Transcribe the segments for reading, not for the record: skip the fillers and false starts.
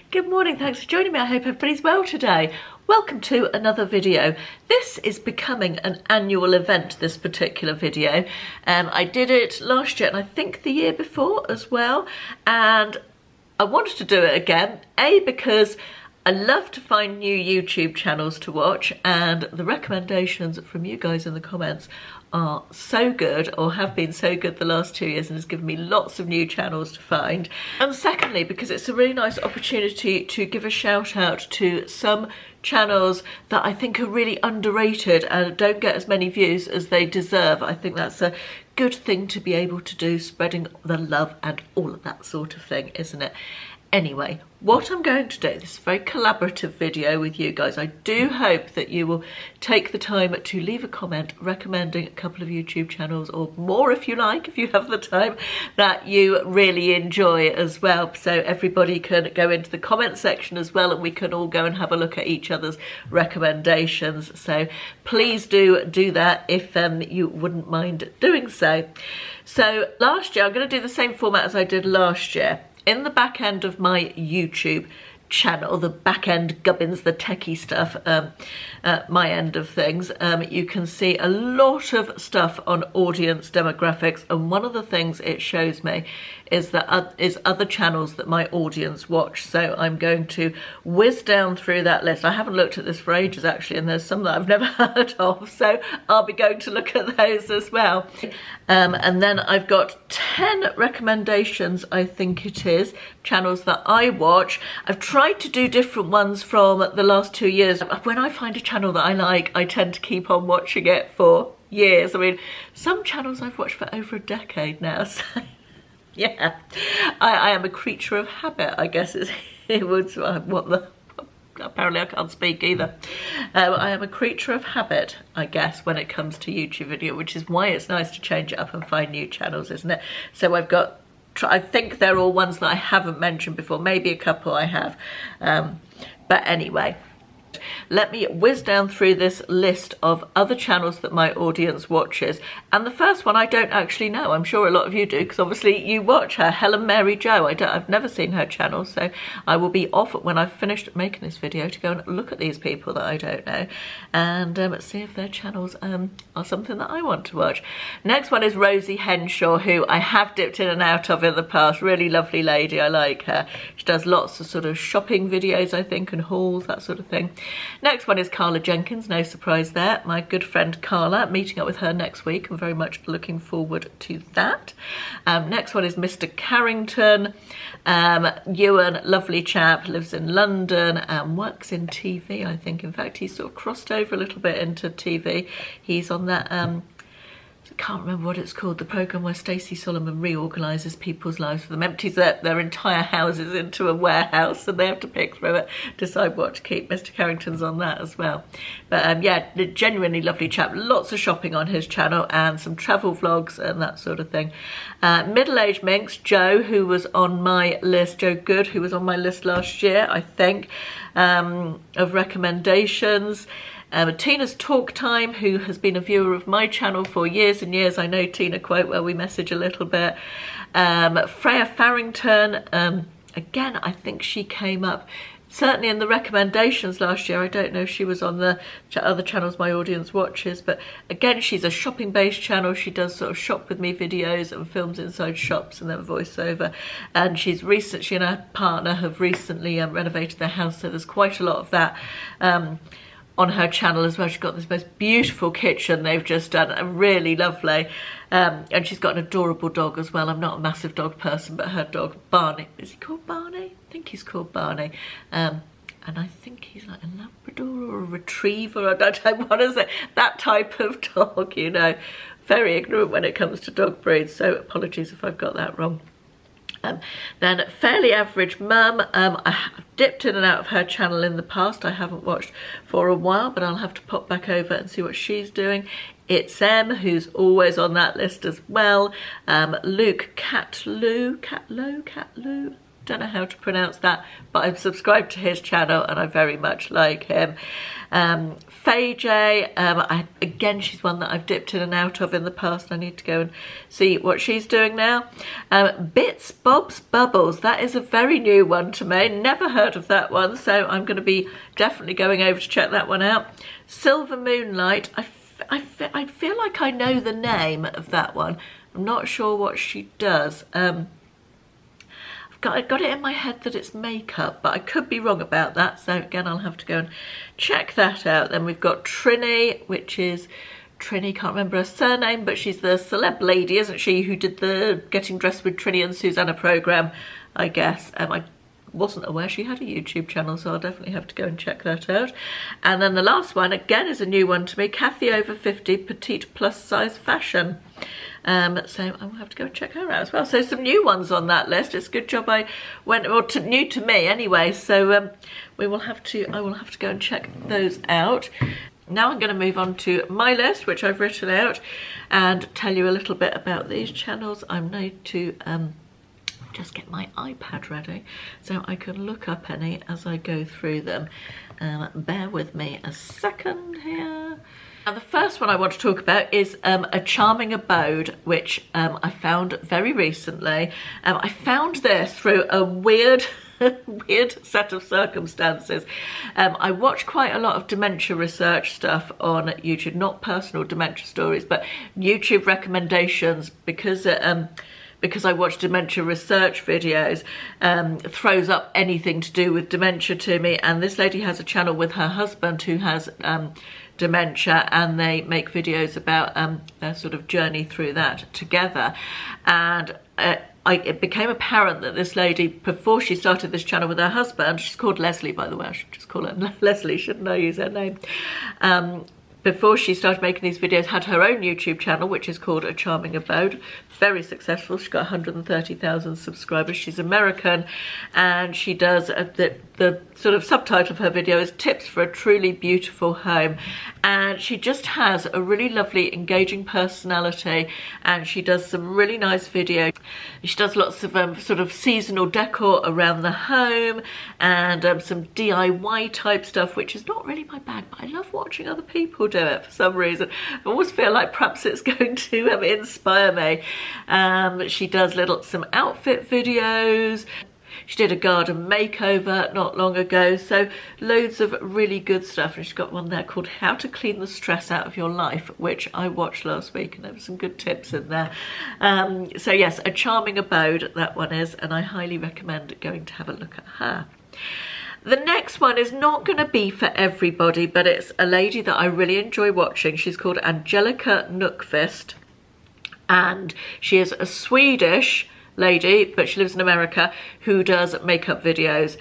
Good morning, thanks for joining me. I hope everybody's well today. Welcome to another video. This is becoming an annual event, this particular video. I did it last year and I think the year before as well. And I wanted to do it again, because I love to find new YouTube channels to watch, and the recommendations from you guys in the comments are so good, or have been so good the last 2 years, and has given me lots of new channels to find. And secondly, because it's a really nice opportunity to give a shout out to some channels that I think are really underrated and don't get as many views as they deserve. I think that's a good thing to be able to do, spreading the love and all of that sort of thing, isn't it? Anyway, what I'm going to do, this is a very collaborative video with you guys. I do hope that you will take the time to leave a comment recommending a couple of YouTube channels, or more if you like, if you have the time, that you really enjoy as well. So everybody can go into the comment section as well, and we can all go and have a look at each other's recommendations. So please do that if you wouldn't mind doing so. So last year, I'm going to do the same format as I did last year. In the back end of my YouTube channel, the back end gubbins, the techie stuff, my end of things, you can see a lot of stuff on audience demographics, and one of the things it shows me is that other channels that my audience watch. So I'm going to whiz down through that list. I haven't looked at this for ages actually, and there's some that I've never heard of, so I'll be going to look at those as well. And then I've got 10 recommendations, I think it is, channels that I watch. I've tried to do different ones from the last 2 years. When I find a channel that I like, I tend to keep on watching it for years. I mean, some channels I've watched for over a decade now, so yeah, I am a creature of habit, I guess it would, apparently I can't speak either. I am a creature of habit, I guess, when it comes to YouTube video, which is why it's nice to change it up and find new channels, isn't it? So I've got, I think they're all ones that I haven't mentioned before, maybe a couple I have, but anyway. Let me whiz down through this list of other channels that my audience watches. And the first one I don't actually know. I'm sure a lot of you do, because obviously you watch her, Helen Mary Jo. I've never seen her channel, so I will be off when I've finished making this video to go and look at these people that I don't know, and see if their channels are something that I want to watch. Next one is Rosie Henshaw, who I have dipped in and out of in the past. Really lovely lady, I like her. She does lots of sort of shopping videos, I think, and hauls, that sort of thing. Next one is Carla Jenkins, no surprise there. My good friend Carla, meeting up with her next week. I'm very much looking forward to that. Next one is Mr. Carrington. Ewan, lovely chap, lives in London and works in TV, I think. In fact, he's sort of crossed over a little bit into TV. He's on that, I can't remember what it's called, the programme where Stacey Solomon reorganises people's lives for them, empties their entire houses into a warehouse, and they have to pick through it, decide what to keep. Mr. Carrington's on that as well. But yeah, genuinely lovely chap. Lots of shopping on his channel and some travel vlogs and that sort of thing. Middle-aged minx, Joe, who was on my list, Joe Good, who was on my list last year, I think, of recommendations. Tina's Talk Time, who has been a viewer of my channel for years and years. I know Tina quite well, we message a little bit. Freya Farrington, again, I think she came up certainly in the recommendations last year. I don't know if she was on the other channels my audience watches, but again, she's a shopping based channel. She does sort of shop with me videos and films inside shops and then voiceover, and she and her partner have recently renovated their house, so there's quite a lot of that on her channel as well. She's got this most beautiful kitchen they've just done, really lovely, and she's got an adorable dog as well. I'm not a massive dog person, but her dog Barney, is he called Barney? I think he's called Barney, and I think he's like a Labrador or a Retriever, I don't know what is it, that type of dog, you know. Very ignorant when it comes to dog breeds, so apologies if I've got that wrong. Then Fairly Average Mum, I have dipped in and out of her channel in the past. I haven't watched for a while, but I'll have to pop back over and see what she's doing. It's Em, who's always on that list as well. Luke Catlew, don't know how to pronounce that, but I'm subscribed to his channel and I very much like him. Faye J, again, she's one that I've dipped in and out of in the past. I need to go and see what she's doing now. Bits, Bobs, Bubbles, that is a very new one to me. Never heard of that one, so I'm going to be definitely going over to check that one out. Silver Moonlight, I feel like I know the name of that one. I'm not sure what she does. I got it in my head that it's makeup, but I could be wrong about that, so again I'll have to go and check that out. Then we've got Trini, which is Trini, can't remember her surname, but she's the celeb lady, isn't she, who did the Getting Dressed with Trini and Susanna programme, I guess. I wasn't aware she had a YouTube channel, so I'll definitely have to go and check that out. And then the last one, again, is a new one to me, Kathy Over 50 Petite Plus Size Fashion. So I'll have to go and check her out as well. So some new ones on that list. It's a good job I went, or new to me anyway. So I will have to go and check those out. Now I'm going to move on to my list, which I've written out, and tell you a little bit about these channels. I'm going to just get my iPad ready so I can look up any as I go through them. Bear with me a second here. Now, the first one I want to talk about is a Charming Abode, which I found very recently. I found this through a weird set of circumstances. I watch quite a lot of dementia research stuff on YouTube, not personal dementia stories, but YouTube recommendations, because I watch dementia research videos, throws up anything to do with dementia to me. And this lady has a channel with her husband who has dementia, and they make videos about their sort of journey through that together. And it became apparent that this lady, before she started this channel with her husband, she's called Leslie, by the way, I should just call her Leslie, shouldn't I use her name? Before she started making these videos, had her own YouTube channel, which is called A Charming Abode. Very successful. She's got 130,000 subscribers. She's American, and she does the sort of subtitle of her video is Tips for a Truly Beautiful Home. And she just has a really lovely, engaging personality, and she does some really nice videos. She does lots of sort of seasonal decor around the home, and some DIY type stuff, which is not really my bag, but I love watching other people do it for some reason. I always feel like perhaps it's going to inspire me. She does some outfit videos. She did a garden makeover not long ago, so loads of really good stuff. And she's got one there called How to Clean the Stress Out of Your Life, which I watched last week, and there were some good tips in there. So yes, A Charming Abode, that one is, and I highly recommend going to have a look at her. The next one is not going to be for everybody, but it's a lady that I really enjoy watching. She's called Angelica Nookvist, and she is a Swedish lady, but she lives in America, who does makeup videos.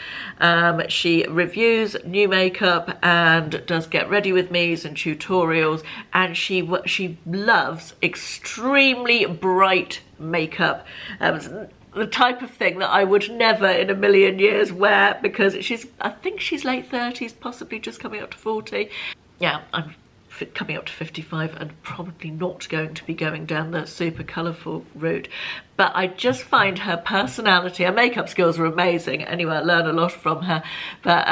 She reviews new makeup and does get ready with me's and tutorials, and she loves extremely bright makeup. The type of thing that I would never in a million years wear, because I think she's late 30s, possibly just coming up to 40. Yeah, I'm coming up to 55 and probably not going to be going down the super colourful route. But I just find her personality, her makeup skills are amazing. Anyway, I learn a lot from her. But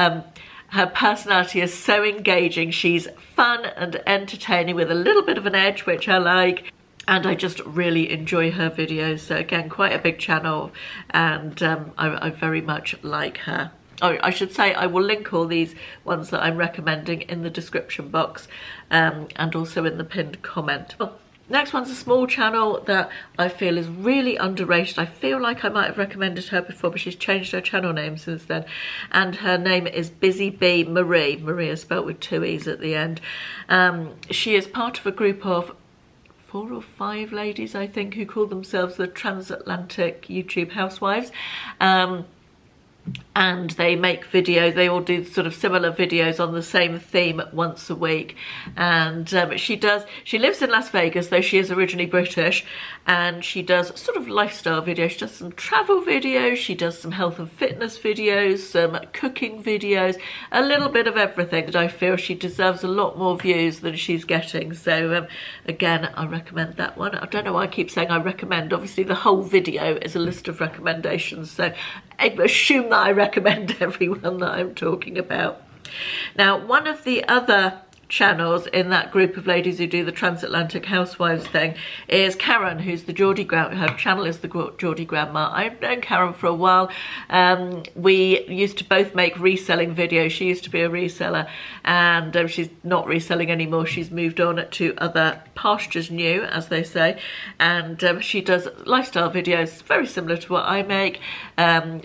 her personality is so engaging. She's fun and entertaining with a little bit of an edge, which I like. And I just really enjoy her videos. So again, quite a big channel, and I very much like her. Oh, I should say I will link all these ones that I'm recommending in the description box, and also in the pinned comment. Oh, next one's a small channel that I feel is really underrated. I feel like I might have recommended her before, but she's changed her channel name since then. And her name is Busy Bee Marie. Marie is spelled with 2 E's at the end. She is part of a group of 4 or 5 ladies, I think, who call themselves the Transatlantic YouTube Housewives. And they make videos, they all do sort of similar videos on the same theme once a week. And she lives in Las Vegas, though she is originally British, and she does sort of lifestyle videos. She does some travel videos, she does some health and fitness videos, some cooking videos, a little bit of everything, that I feel she deserves a lot more views than she's getting. So again, I recommend that one. I don't know why I keep saying I recommend. Obviously the whole video is a list of recommendations, so I assume that I recommend everyone that I'm talking about. Now, one of the other channels in that group of ladies who do the transatlantic housewives thing is Karen, who's the Geordie Grandma. Her channel is the Geordie Grandma. I've known Karen for a while. We used to both make reselling videos. She used to be a reseller, and she's not reselling anymore. She's moved on to other pastures new, as they say, and she does lifestyle videos very similar to what I make,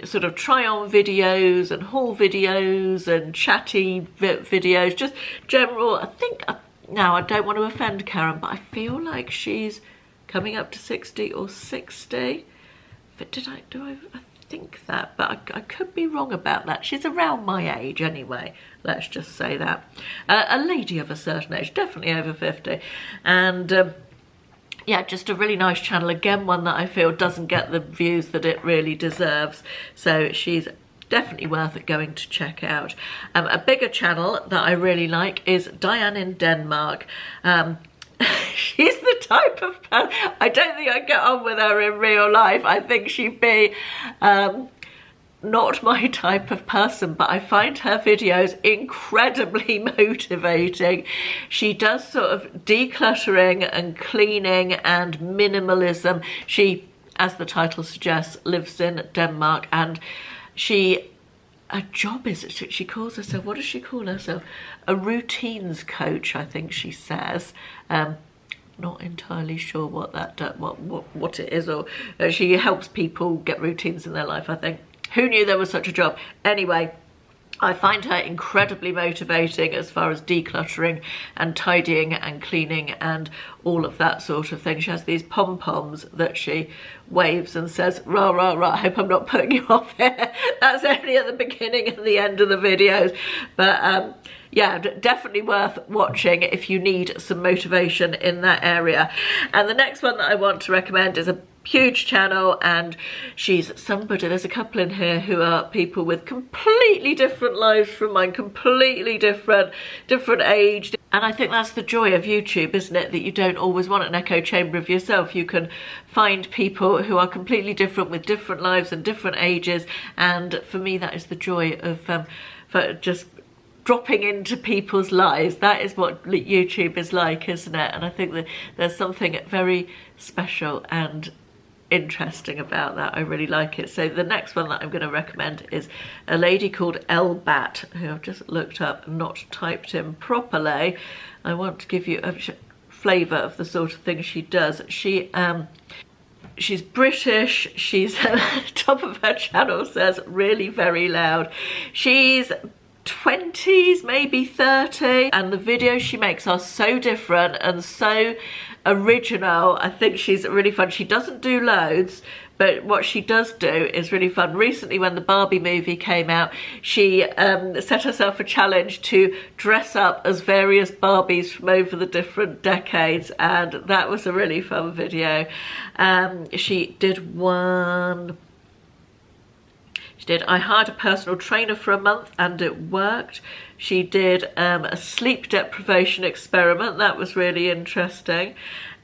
sort of try on videos and haul videos and chatty videos, just general. I think, now I don't want to offend Karen, but I feel like she's coming up to 60 or 60. But I think that, but I could be wrong about that. She's around my age anyway, let's just say that. A lady of a certain age, definitely over 50. And yeah, just a really nice channel. Again, one that I feel doesn't get the views that it really deserves. So she's definitely worth it going to check out. A bigger channel that I really like is Diane in Denmark. She's the type of person, I don't think I'd get on with her in real life. I think she'd be not my type of person, but I find her videos incredibly motivating. She does sort of decluttering and cleaning and minimalism. She, as the title suggests, lives in Denmark, and her job is, she calls herself, what does she call herself? A routines coach, I think she says. Not entirely sure what that, what it is, or she helps people get routines in their life, I think. Who knew there was such a job? Anyway, I find her incredibly motivating as far as decluttering and tidying and cleaning and all of that sort of thing. She has these pom-poms that she waves and says, rah, rah, rah, I hope I'm not putting you off here. That's only at the beginning and the end of the videos. But yeah, definitely worth watching if you need some motivation in that area. And the next one that I want to recommend is a huge channel, and she's somebody, there's a couple in here who are people with completely different lives from mine, completely different age, and I think that's the joy of YouTube, isn't it, that you don't always want an echo chamber of yourself. You can find people who are completely different with different lives and different ages, and for me that is the joy of for just dropping into people's lives. That is what YouTube is like, isn't it? And I think that there's something very special and interesting about that. I really like it. So the next one that I'm going to recommend is a lady called Elbat, who I've just looked up and not typed in properly. I want to give you a flavour of the sort of thing she does. She's British. She's at the top of her channel says really very loud. She's 20s, maybe 30, and the videos she makes are so different and so original. I think she's really fun. She doesn't do loads, but what she does do is really fun. Recently, when the Barbie movie came out, she set herself a challenge to dress up as various Barbies from over the different decades, and that was a really fun video. She did one. She did, I hired a personal trainer for a month and it worked. She did a sleep deprivation experiment. That was really interesting.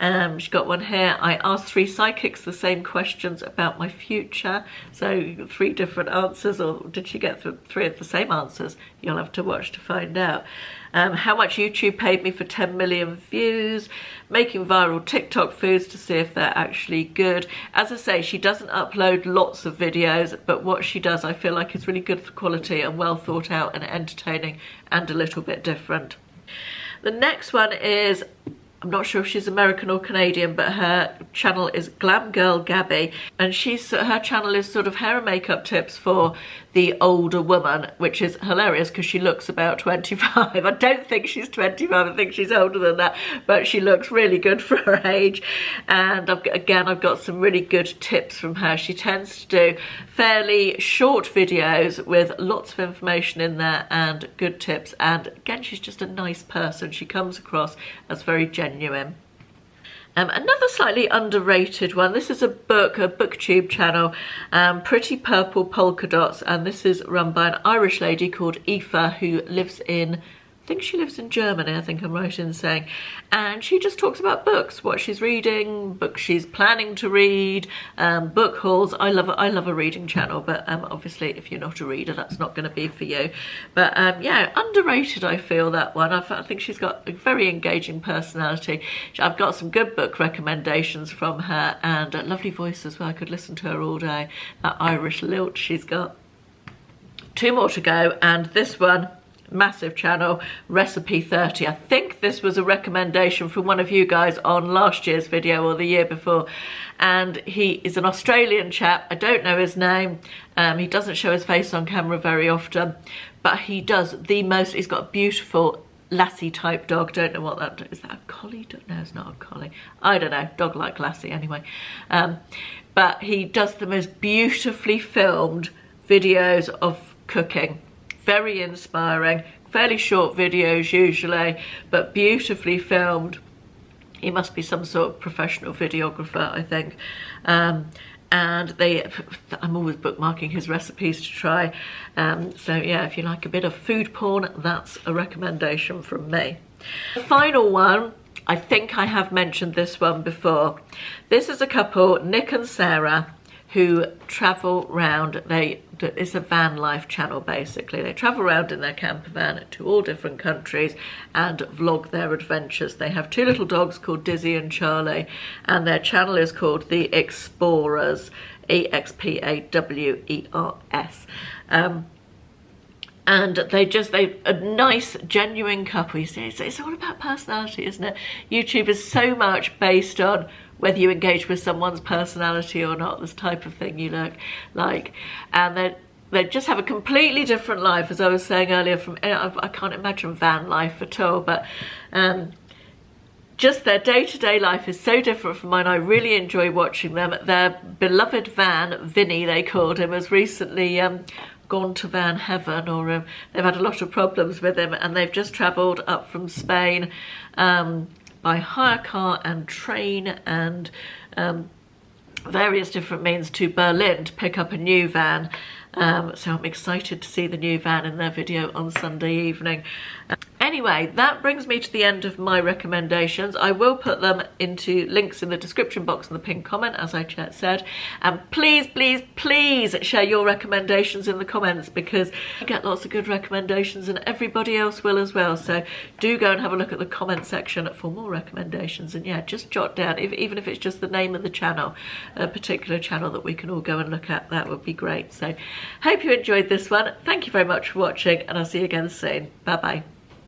She's got one here. I asked 3 psychics the same questions about my future. So 3 different answers, or did she get 3 of the same answers? You'll have to watch to find out. How much YouTube paid me for 10 million views. Making viral TikTok foods to see if they're actually good. As I say, she doesn't upload lots of videos, but what she does I feel like is really good quality and well thought out and entertaining and a little bit different. The next one is, I'm not sure if she's American or Canadian, but her channel is Glam Girl Gabby, and her channel is sort of hair and makeup tips for the older woman, which is hilarious because she looks about 25. I don't think she's 25, I think she's older than that, but she looks really good for her age. And I've got some really good tips from her. She tends to do fairly short videos with lots of information in there and good tips, and again, she's just a nice person. She comes across as very genuine. Another slightly underrated one, this is a booktube channel, Pretty Purple Polka Dots, and this is run by an Irish lady called Aoife who lives in think she lives in Germany, I think I'm right in saying, and she just talks about books, what she's reading, books she's planning to read, book hauls. I love a reading channel, but obviously if you're not a reader, that's not going to be for you. But yeah, underrated, I feel, that one. I think she's got a very engaging personality. I've got some good book recommendations from her, and a lovely voice as well. I could listen to her all day. That Irish lilt she's got. 2 more to go, and this one, massive channel, Recipe 30. I think this was a recommendation from one of you guys on last year's video or the year before, and he is an Australian chap. I don't know his name. He doesn't show his face on camera very often, but he does the most. He's got a beautiful Lassie type dog. Don't know what that is. That a collie? No, it's not a collie. I don't know. Dog like Lassie anyway. But he does the most beautifully filmed videos of cooking. Very inspiring, fairly short videos usually, but beautifully filmed. He must be some sort of professional videographer, I think. And I'm always bookmarking his recipes to try. So yeah, if you like a bit of food porn, that's a recommendation from me. The final one, I think I have mentioned this one before. This is a couple, Nick and Sarah, who travel round. It's a van life channel basically. They travel around in their camper van to all different countries and vlog their adventures. They have 2 little dogs called Dizzy and Charlie, and their channel is called The Explorers, EXPAWERS. And they a nice, genuine couple. You see, it's all about personality, isn't it? YouTube is so much based on whether you engage with someone's personality or not, this type of thing you look like. And they just have a completely different life, as I was saying earlier. I can't imagine van life at all, but just their day-to-day life is so different from mine. I really enjoy watching them. Their beloved van, Vinny they called him, has recently gone to van heaven, or they've had a lot of problems with him, and they've just travelled up from Spain by hire car and train and various different means to Berlin to pick up a new van. So I'm excited to see the new van in their video on Sunday evening. Anyway, that brings me to the end of my recommendations. I will put them into links in the description box and the pinned comment, as I said. And please, please, please share your recommendations in the comments, because I get lots of good recommendations and everybody else will as well. So do go and have a look at the comment section for more recommendations. And yeah, just jot down, even if it's just the name of the channel, a particular channel that we can all go and look at, that would be great. So hope you enjoyed this one. Thank you very much for watching, and I'll see you again soon. Bye bye.